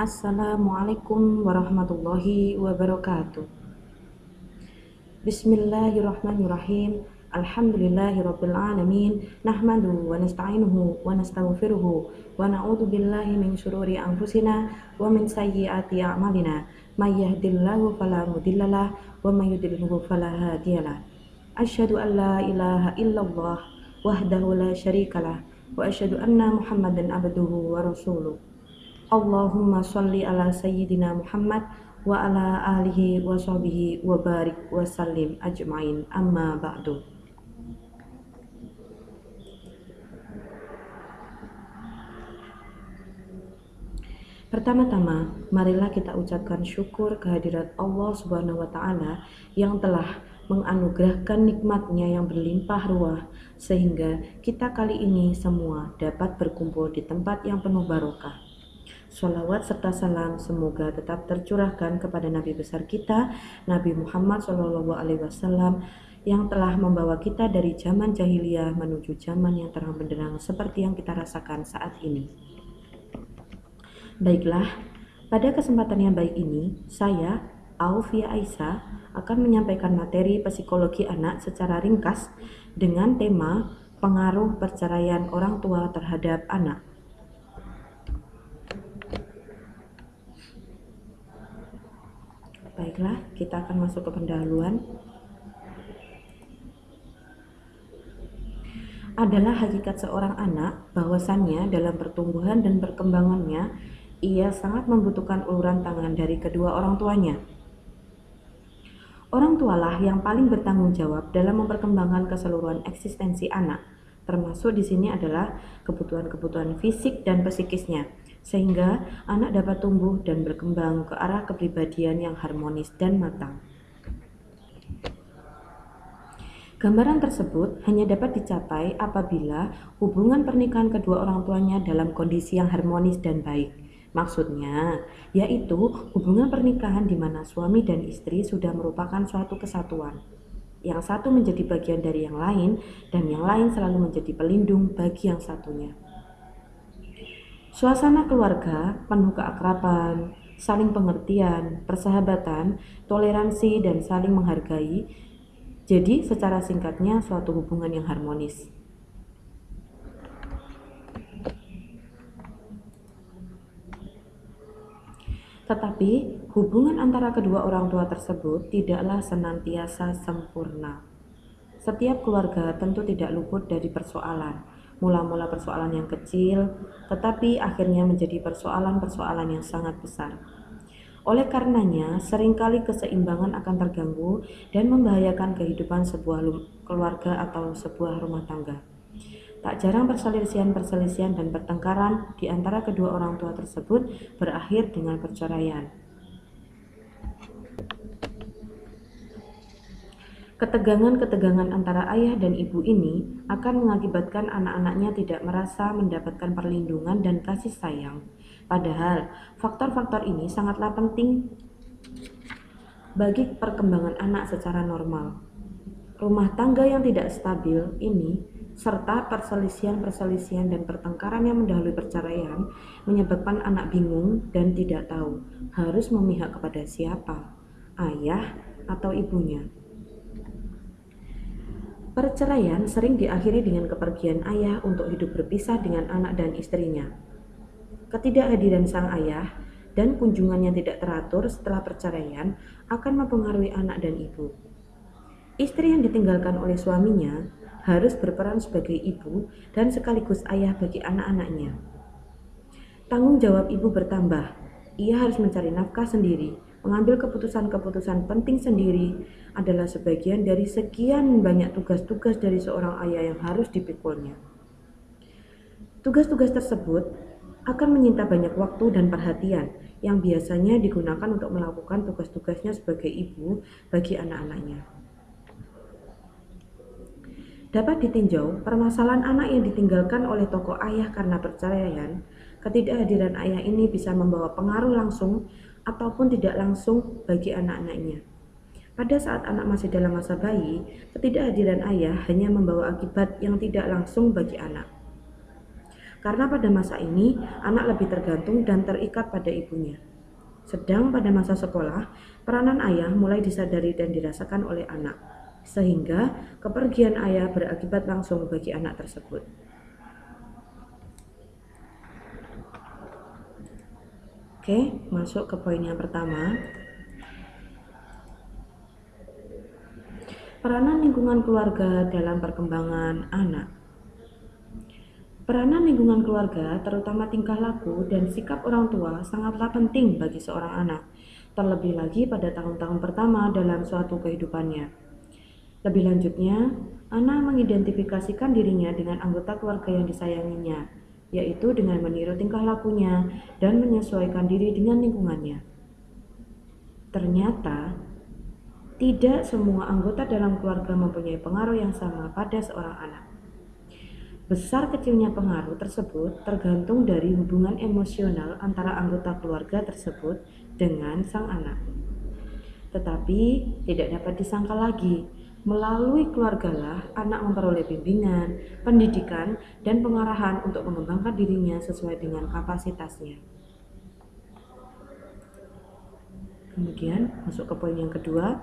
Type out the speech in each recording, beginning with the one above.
Assalamualaikum warahmatullahi wabarakatuh. Bismillahirrahmanirrahim. Alhamdulillahirabbil alamin. Nahmaduhu wa nasta'inuhu wa nastaghfiruhu wa na'udzu billahi min syururi anfusina wa min sayyiati a'malina. May yahdihillahu fala mudhillalah wa may yudlilhu fala hadiyalah. Asyhadu an la ilaha illallah wahdahu la syarikalah wa asyhadu anna Muhammadan abduhu wa rasuluh. Allahumma sholli ala sayyidina Muhammad wa ala alihi wa sahbihi wa barik wa sallim ajmain, amma ba'du. Pertama-tama, marilah kita ucapkan syukur kehadirat Allah Subhanahu wa Ta'ala yang telah menganugerahkan nikmatnya yang berlimpah ruah, sehingga kita kali ini semua dapat berkumpul di tempat yang penuh barokah. Sholawat serta salam semoga tetap tercurahkan kepada Nabi besar kita, Nabi Muhammad SAW, yang telah membawa kita dari zaman jahiliyah menuju zaman yang terang benderang seperti yang kita rasakan saat ini. Baiklah, pada kesempatan yang baik ini, saya, Aufia Aisyah, akan menyampaikan materi psikologi anak secara ringkas dengan tema pengaruh perceraian orang tua terhadap anak. Baiklah, kita akan masuk ke pendahuluan. Adalah hakikat seorang anak bahwasannya dalam pertumbuhan dan perkembangannya ia sangat membutuhkan uluran tangan dari kedua orang tuanya. Orang tualah yang paling bertanggung jawab dalam memperkembangkan keseluruhan eksistensi anak, termasuk di sini adalah kebutuhan-kebutuhan fisik dan psikisnya, sehingga anak dapat tumbuh dan berkembang ke arah kepribadian yang harmonis dan matang. Gambaran tersebut hanya dapat dicapai apabila hubungan pernikahan kedua orang tuanya dalam kondisi yang harmonis dan baik. Maksudnya, yaitu hubungan pernikahan di mana suami dan istri sudah merupakan suatu kesatuan. Yang satu menjadi bagian dari yang lain, dan yang lain selalu menjadi pelindung bagi yang satunya. Suasana keluarga penuh keakraban, saling pengertian, persahabatan, toleransi, dan saling menghargai. Jadi, secara singkatnya, suatu hubungan yang harmonis. Tetapi, hubungan antara kedua orang tua tersebut tidaklah senantiasa sempurna. Setiap keluarga tentu tidak luput dari persoalan. Mula-mula persoalan yang kecil, tetapi akhirnya menjadi persoalan-persoalan yang sangat besar. Oleh karenanya, seringkali keseimbangan akan terganggu dan membahayakan kehidupan sebuah keluarga atau sebuah rumah tangga. Tak jarang perselisihan-perselisihan dan pertengkaran di antara kedua orang tua tersebut berakhir dengan perceraian. Ketegangan-ketegangan antara ayah dan ibu ini akan mengakibatkan anak-anaknya tidak merasa mendapatkan perlindungan dan kasih sayang. Padahal, faktor-faktor ini sangatlah penting bagi perkembangan anak secara normal. Rumah tangga yang tidak stabil ini, serta perselisihan-perselisihan dan pertengkaran yang mendahului perceraian, menyebabkan anak bingung dan tidak tahu harus memihak kepada siapa, ayah atau ibunya. Perceraian sering diakhiri dengan kepergian ayah untuk hidup berpisah dengan anak dan istrinya. Ketidakhadiran sang ayah dan kunjungannya tidak teratur setelah perceraian akan mempengaruhi anak dan ibu. Istri yang ditinggalkan oleh suaminya harus berperan sebagai ibu dan sekaligus ayah bagi anak-anaknya. Tanggung jawab ibu bertambah. Ia harus mencari nafkah sendiri, mengambil keputusan-keputusan penting sendiri adalah sebagian dari sekian banyak tugas-tugas dari seorang ayah yang harus dipikulnya. Tugas-tugas tersebut akan menyita banyak waktu dan perhatian yang biasanya digunakan untuk melakukan tugas-tugasnya sebagai ibu bagi anak-anaknya. Dapat ditinjau permasalahan anak yang ditinggalkan oleh tokoh ayah karena perceraian. Ketidakhadiran ayah ini bisa membawa pengaruh langsung ataupun tidak langsung bagi anak-anaknya. Pada saat anak masih dalam masa bayi, ketidakhadiran ayah hanya membawa akibat yang tidak langsung bagi anak. karena pada masa ini anak lebih tergantung dan terikat pada ibunya. Sedang pada masa sekolah, peranan ayah mulai disadari dan dirasakan oleh anak, sehingga kepergian ayah berakibat langsung bagi anak tersebut. Oke, masuk ke poin yang pertama. Peranan lingkungan keluarga dalam perkembangan anak. Peranan lingkungan keluarga, terutama tingkah laku dan sikap orang tua, sangatlah penting bagi seorang anak, terlebih lagi pada tahun-tahun pertama dalam suatu kehidupannya. Lebih lanjutnya, anak mengidentifikasikan dirinya dengan anggota keluarga yang disayanginya, yaitu dengan meniru tingkah lakunya dan menyesuaikan diri dengan lingkungannya. Ternyata, tidak semua anggota dalam keluarga mempunyai pengaruh yang sama pada seorang anak. Besar kecilnya pengaruh tersebut tergantung dari hubungan emosional antara anggota keluarga tersebut dengan sang anak. Tetapi tidak dapat disangkal lagi, melalui keluargalah anak memperoleh bimbingan, pendidikan, dan pengarahan untuk mengembangkan dirinya sesuai dengan kapasitasnya. Kemudian masuk ke poin yang kedua.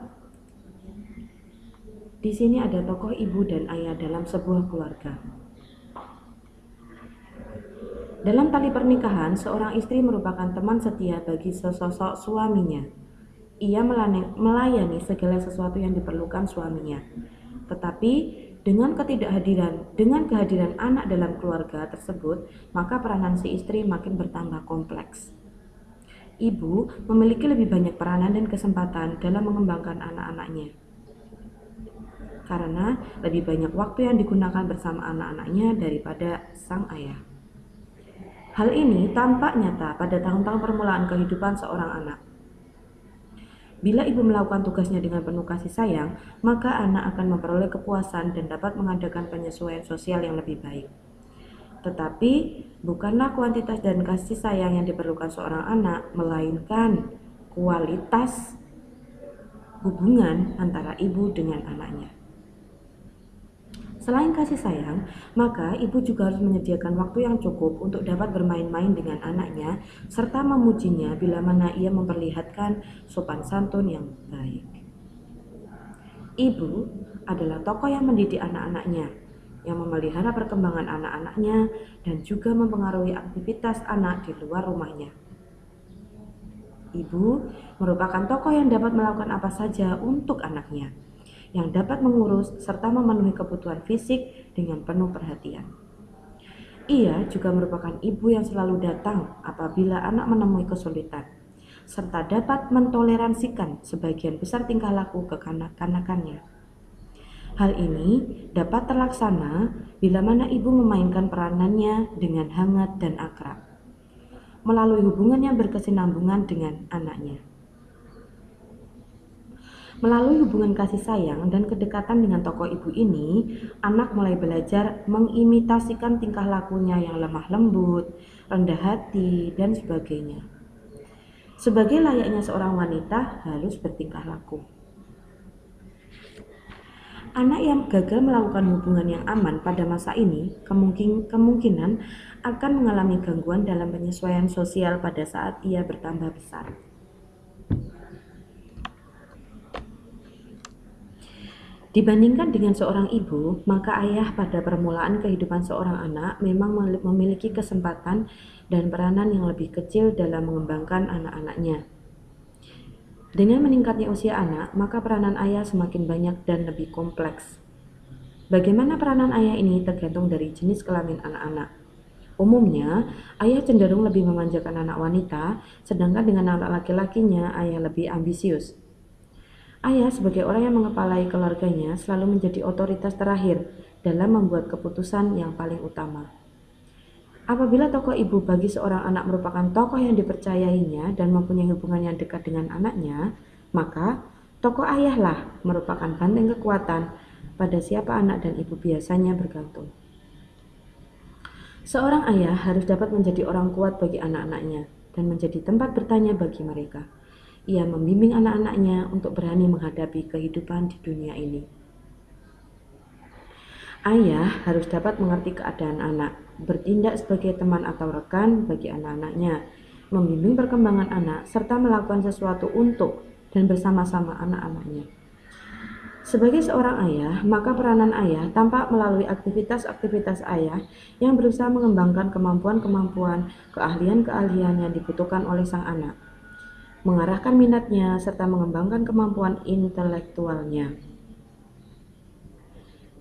Di sini ada tokoh ibu dan ayah dalam sebuah keluarga. Dalam tali pernikahan, seorang istri merupakan teman setia bagi sesosok suaminya. Ia melayani segala sesuatu yang diperlukan suaminya. Tetapi dengan kehadiran anak dalam keluarga tersebut, maka peranan si istri makin bertambah kompleks. Ibu memiliki lebih banyak peranan dan kesempatan dalam mengembangkan anak-anaknya, karena lebih banyak waktu yang digunakan bersama anak-anaknya daripada sang ayah. Hal ini tampak nyata pada tahun-tahun permulaan kehidupan seorang anak. Bila ibu melakukan tugasnya dengan penuh kasih sayang, maka anak akan memperoleh kepuasan dan dapat mengadakan penyesuaian sosial yang lebih baik. Tetapi, bukanlah kuantitas dan kasih sayang yang diperlukan seorang anak, melainkan kualitas hubungan antara ibu dengan anaknya. Selain kasih sayang, maka ibu juga harus menyediakan waktu yang cukup untuk dapat bermain-main dengan anaknya serta memujinya bila mana ia memperlihatkan sopan santun yang baik. Ibu adalah tokoh yang mendidik anak-anaknya, yang memelihara perkembangan anak-anaknya dan juga mempengaruhi aktivitas anak di luar rumahnya. Ibu merupakan tokoh yang dapat melakukan apa saja untuk anaknya, yang dapat mengurus serta memenuhi kebutuhan fisik dengan penuh perhatian. Ia juga merupakan ibu yang selalu datang apabila anak menemui kesulitan, serta dapat mentoleransikan sebagian besar tingkah laku kekanak-kanakannya. Hal ini dapat terlaksana bila mana ibu memainkan peranannya dengan hangat dan akrab, melalui hubungan yang berkesinambungan dengan anaknya. Melalui hubungan kasih sayang dan kedekatan dengan tokoh ibu ini, anak mulai belajar mengimitasikan tingkah lakunya yang lemah lembut, rendah hati, dan sebagainya. Sebagai layaknya seorang wanita harus bertingkah laku. Anak yang gagal melakukan hubungan yang aman pada masa ini kemungkinan akan mengalami gangguan dalam penyesuaian sosial pada saat ia bertambah besar. Dibandingkan dengan seorang ibu, maka ayah pada permulaan kehidupan seorang anak memang memiliki kesempatan dan peranan yang lebih kecil dalam mengembangkan anak-anaknya. Dengan meningkatnya usia anak, maka peranan ayah semakin banyak dan lebih kompleks. Bagaimana peranan ayah ini tergantung dari jenis kelamin anak-anak. Umumnya, ayah cenderung lebih memanjakan anak wanita, sedangkan dengan anak laki-lakinya, ayah lebih ambisius. Ayah sebagai orang yang mengepalai keluarganya selalu menjadi otoritas terakhir dalam membuat keputusan yang paling utama. Apabila tokoh ibu bagi seorang anak merupakan tokoh yang dipercayainya dan mempunyai hubungan yang dekat dengan anaknya, maka tokoh ayahlah merupakan benteng kekuatan pada siapa anak dan ibu biasanya bergantung. Seorang ayah harus dapat menjadi orang kuat bagi anak-anaknya dan menjadi tempat bertanya bagi mereka. Ia membimbing anak-anaknya untuk berani menghadapi kehidupan di dunia ini. Ayah harus dapat mengerti keadaan anak, bertindak sebagai teman atau rekan bagi anak-anaknya, membimbing perkembangan anak, serta melakukan sesuatu untuk dan bersama-sama anak-anaknya. Sebagai seorang ayah, maka peranan ayah tampak melalui aktivitas-aktivitas ayah yang berusaha mengembangkan kemampuan-kemampuan, keahlian-keahlian yang dibutuhkan oleh sang anak, mengarahkan minatnya, serta mengembangkan kemampuan intelektualnya.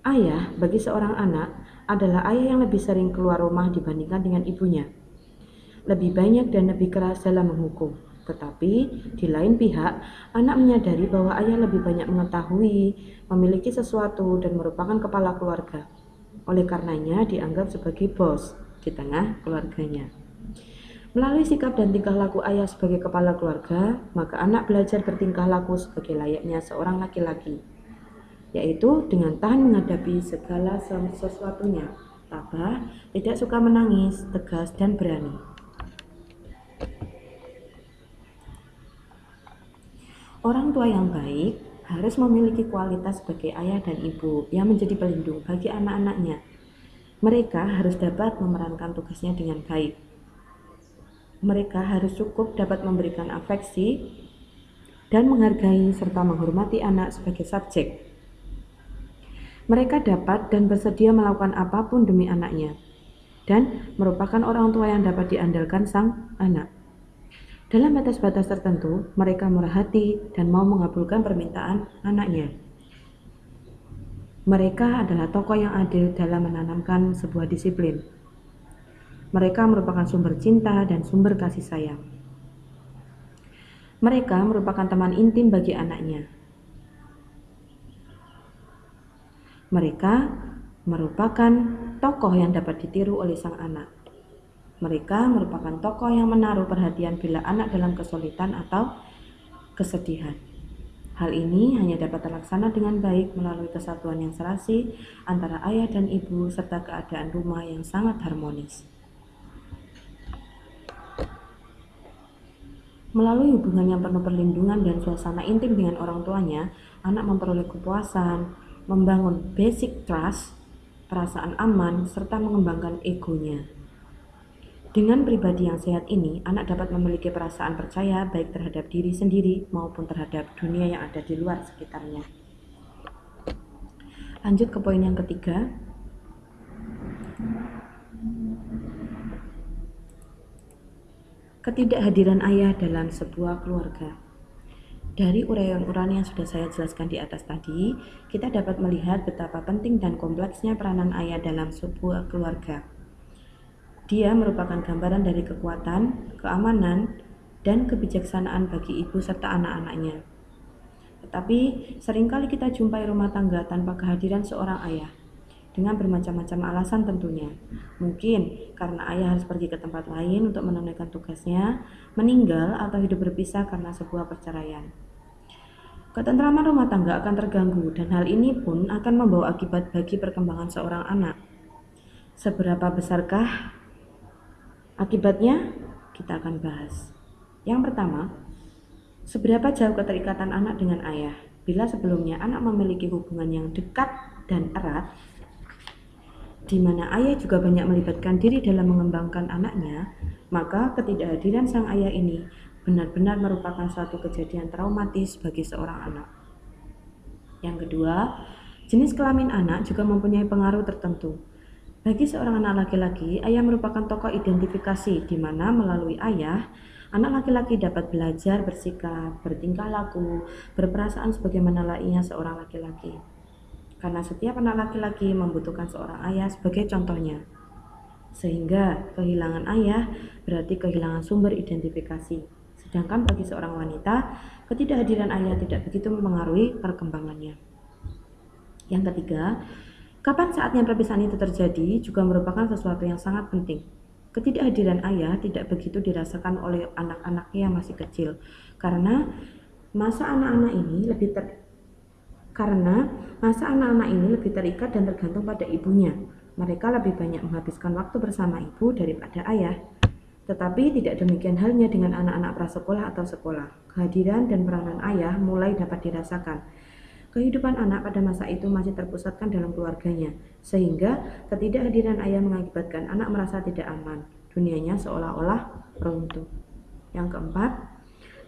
Ayah bagi seorang anak adalah ayah yang lebih sering keluar rumah dibandingkan dengan ibunya, lebih banyak dan lebih keras dalam menghukum. Tetapi di lain pihak, anak menyadari bahwa ayah lebih banyak mengetahui, memiliki sesuatu, dan merupakan kepala keluarga. Oleh karenanya dianggap sebagai bos di tengah keluarganya. Melalui sikap dan tingkah laku ayah sebagai kepala keluarga, maka anak belajar bertingkah laku sebagai layaknya seorang laki-laki, yaitu dengan tahan menghadapi segala sesuatunya, tabah, tidak suka menangis, tegas, dan berani. Orang tua yang baik harus memiliki kualitas sebagai ayah dan ibu yang menjadi pelindung bagi anak-anaknya. Mereka harus dapat memerankan tugasnya dengan baik. Mereka harus cukup dapat memberikan afeksi dan menghargai serta menghormati anak sebagai subjek. Mereka dapat dan bersedia melakukan apapun demi anaknya, dan merupakan orang tua yang dapat diandalkan sang anak. Dalam batas-batas tertentu, mereka murah hati dan mau mengabulkan permintaan anaknya. Mereka adalah tokoh yang adil dalam menanamkan sebuah disiplin. Mereka merupakan sumber cinta dan sumber kasih sayang. Mereka merupakan teman intim bagi anaknya. Mereka merupakan tokoh yang dapat ditiru oleh sang anak. Mereka merupakan tokoh yang menaruh perhatian bila anak dalam kesulitan atau kesedihan. Hal ini hanya dapat terlaksana dengan baik melalui kesatuan yang serasi antara ayah dan ibu serta keadaan rumah yang sangat harmonis. Melalui hubungan yang penuh perlindungan dan suasana intim dengan orang tuanya, anak memperoleh kepuasan, membangun basic trust, perasaan aman, serta mengembangkan egonya. Dengan pribadi yang sehat ini, anak dapat memiliki perasaan percaya baik terhadap diri sendiri maupun terhadap dunia yang ada di luar sekitarnya. Lanjut ke poin yang ketiga. Ketidakhadiran ayah dalam sebuah keluarga. Dari uraian-uraian yang sudah saya jelaskan di atas tadi, kita dapat melihat betapa penting dan kompleksnya peranan ayah dalam sebuah keluarga. Dia merupakan gambaran dari kekuatan, keamanan, dan kebijaksanaan bagi ibu serta anak-anaknya. Tetapi seringkali kita jumpai rumah tangga tanpa kehadiran seorang ayah, dengan bermacam-macam alasan tentunya. Mungkin karena ayah harus pergi ke tempat lain untuk menunaikan tugasnya, meninggal, atau hidup berpisah karena sebuah perceraian. Ketentraman rumah tangga akan terganggu, dan hal ini pun akan membawa akibat bagi perkembangan seorang anak. Seberapa besarkah akibatnya? Kita akan bahas. Yang pertama, seberapa jauh keterikatan anak dengan ayah. Bila sebelumnya anak memiliki hubungan yang dekat dan erat, di mana ayah juga banyak melibatkan diri dalam mengembangkan anaknya, maka ketidakhadiran sang ayah ini benar-benar merupakan suatu kejadian traumatis bagi seorang anak. Yang kedua, jenis kelamin anak juga mempunyai pengaruh tertentu. Bagi seorang anak laki-laki, ayah merupakan tokoh identifikasi di mana melalui ayah, anak laki-laki dapat belajar bersikap, bertingkah laku, berperasaan sebagaimana layaknya seorang laki-laki. Karena setiap anak laki-laki membutuhkan seorang ayah sebagai contohnya. Sehingga kehilangan ayah berarti kehilangan sumber identifikasi. Sedangkan bagi seorang wanita, ketidakhadiran ayah tidak begitu mempengaruhi perkembangannya. Yang ketiga, kapan saatnya perpisahan itu terjadi juga merupakan sesuatu yang sangat penting. Ketidakhadiran ayah tidak begitu dirasakan oleh anak-anaknya yang masih kecil, karena masa anak-anak ini lebih terikat dan tergantung pada ibunya. Mereka lebih banyak menghabiskan waktu bersama ibu daripada ayah. Tetapi tidak demikian halnya dengan anak-anak prasekolah atau sekolah. Kehadiran dan peranan ayah mulai dapat dirasakan. Kehidupan anak pada masa itu masih terpusatkan dalam keluarganya, sehingga ketidakhadiran ayah mengakibatkan anak merasa tidak aman. Dunianya seolah-olah runtuh. Yang keempat,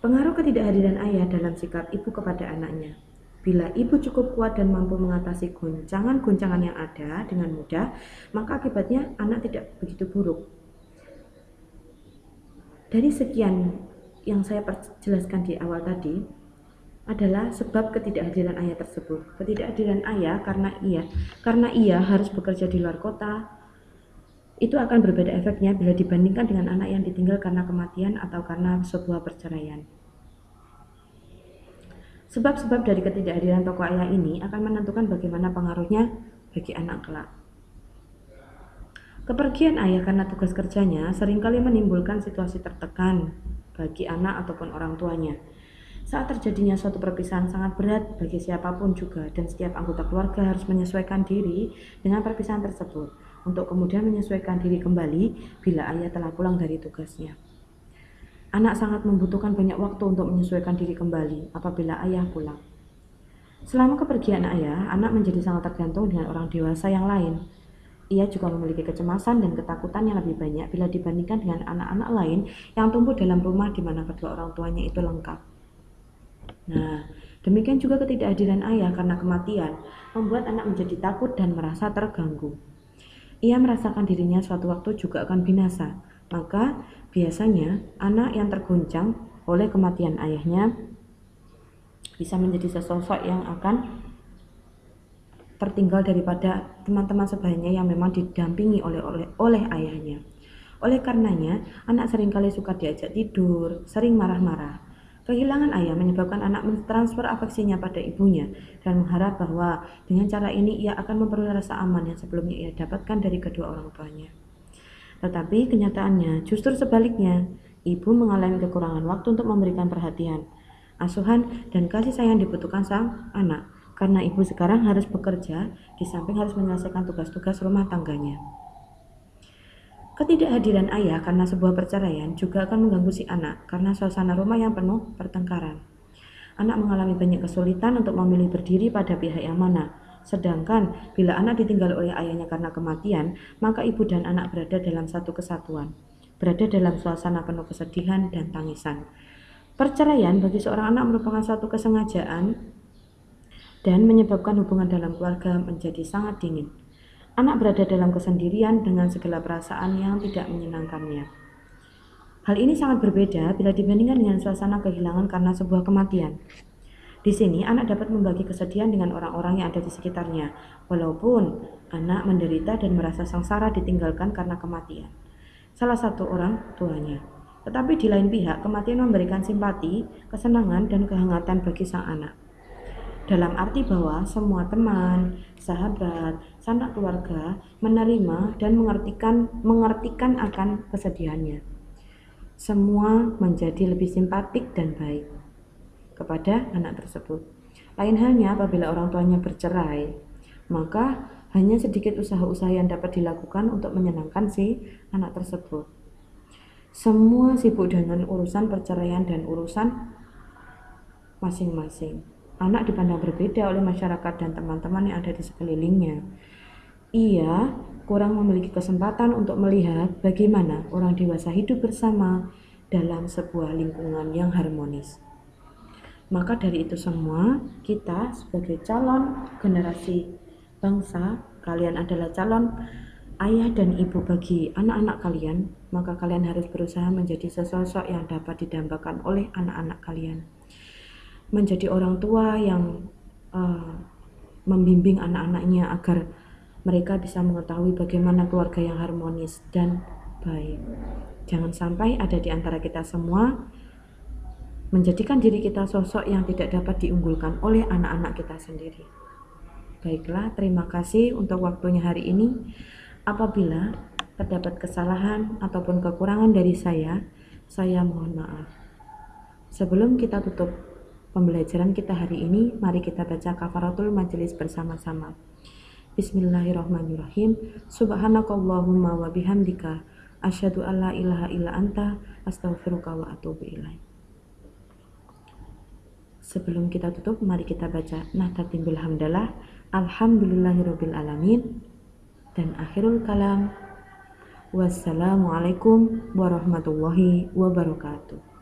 pengaruh ketidakhadiran ayah dalam sikap ibu kepada anaknya. Bila ibu cukup kuat dan mampu mengatasi goncangan-goncangan yang ada dengan mudah, maka akibatnya anak tidak begitu buruk. Dari sekian yang saya jelaskan di awal tadi adalah sebab ketidakhadiran ayah tersebut. Ketidakhadiran ayah karena ia harus bekerja di luar kota. Itu akan berbeda efeknya bila dibandingkan dengan anak yang ditinggal karena kematian atau karena sebuah perceraian. Sebab-sebab dari ketidakhadiran tokoh ayah ini akan menentukan bagaimana pengaruhnya bagi anak kelak. Kepergian ayah karena tugas kerjanya seringkali menimbulkan situasi tertekan bagi anak ataupun orang tuanya. Saat terjadinya suatu perpisahan sangat berat bagi siapapun juga, dan setiap anggota keluarga harus menyesuaikan diri dengan perpisahan tersebut untuk kemudian menyesuaikan diri kembali bila ayah telah pulang dari tugasnya. Anak sangat membutuhkan banyak waktu untuk menyesuaikan diri kembali apabila ayah pulang. Selama kepergian ayah, anak menjadi sangat tergantung dengan orang dewasa yang lain. Ia juga memiliki kecemasan dan ketakutan yang lebih banyak bila dibandingkan dengan anak-anak lain yang tumbuh dalam rumah di mana kedua orang tuanya itu lengkap. Nah, demikian juga ketidakhadiran ayah karena kematian membuat anak menjadi takut dan merasa terganggu. Ia merasakan dirinya suatu waktu juga akan binasa. Maka biasanya anak yang terguncang oleh kematian ayahnya bisa menjadi sesosok yang akan tertinggal daripada teman-teman sebayanya yang memang didampingi oleh ayahnya. Oleh karenanya, anak seringkali suka diajak tidur, sering marah-marah. Kehilangan ayah menyebabkan anak mentransfer afeksinya pada ibunya dan mengharap bahwa dengan cara ini ia akan memperoleh rasa aman yang sebelumnya ia dapatkan dari kedua orang tuanya. Tetapi kenyataannya justru sebaliknya, ibu mengalami kekurangan waktu untuk memberikan perhatian, asuhan, dan kasih sayang dibutuhkan sang anak, karena ibu sekarang harus bekerja di samping harus menyelesaikan tugas-tugas rumah tangganya. Ketidakhadiran ayah karena sebuah perceraian juga akan mengganggu si anak karena suasana rumah yang penuh pertengkaran. Anak mengalami banyak kesulitan untuk memilih berdiri pada pihak yang mana. Sedangkan bila anak ditinggal oleh ayahnya karena kematian, maka ibu dan anak berada dalam satu kesatuan, berada dalam suasana penuh kesedihan dan tangisan. Perceraian bagi seorang anak merupakan suatu kesengajaan dan menyebabkan hubungan dalam keluarga menjadi sangat dingin. Anak berada dalam kesendirian dengan segala perasaan yang tidak menyenangkannya. Hal ini sangat berbeda bila dibandingkan dengan suasana kehilangan karena sebuah kematian. Di sini anak dapat membagi kesedihan dengan orang-orang yang ada di sekitarnya, walaupun anak menderita dan merasa sengsara ditinggalkan karena kematian salah satu orang tuanya. Tetapi di lain pihak, kematian memberikan simpati, kesenangan, dan kehangatan bagi sang anak. Dalam arti bahwa semua teman, sahabat, sanak keluarga menerima dan mengertikan akan kesedihannya. Semua menjadi lebih simpatik dan baik kepada anak tersebut. Lain halnya apabila orang tuanya bercerai, maka hanya sedikit usaha-usaha yang dapat dilakukan untuk menyenangkan si anak tersebut. Semua sibuk dengan urusan perceraian dan urusan masing-masing. Anak dipandang berbeda oleh masyarakat dan teman-teman yang ada di sekelilingnya. Ia kurang memiliki kesempatan untuk melihat bagaimana orang dewasa hidup bersama dalam sebuah lingkungan yang harmonis. Maka dari itu semua, kita sebagai calon generasi bangsa, kalian adalah calon ayah dan ibu bagi anak-anak kalian, maka kalian harus berusaha menjadi sesosok yang dapat didambakan oleh anak-anak kalian. Menjadi orang tua yang membimbing anak-anaknya agar mereka bisa mengetahui bagaimana keluarga yang harmonis dan baik. Jangan sampai ada di antara kita semua menjadikan diri kita sosok yang tidak dapat diunggulkan oleh anak-anak kita sendiri. Baiklah, terima kasih untuk waktunya hari ini. Apabila terdapat kesalahan ataupun kekurangan dari saya mohon maaf. Sebelum kita tutup pembelajaran kita hari ini, mari kita baca kafaratul majelis bersama-sama. Bismillahirrahmanirrahim. Subhanakallahumma wa bihamdika asyhadu an la ilaha illa anta astaghfiruka wa atubu ilaik. Sebelum kita tutup, mari kita baca Nahdlatul Hamdalah. Alhamdulillahirabbil alamin. Dan akhirul kalam. Wassalamualaikum warahmatullahi wabarakatuh.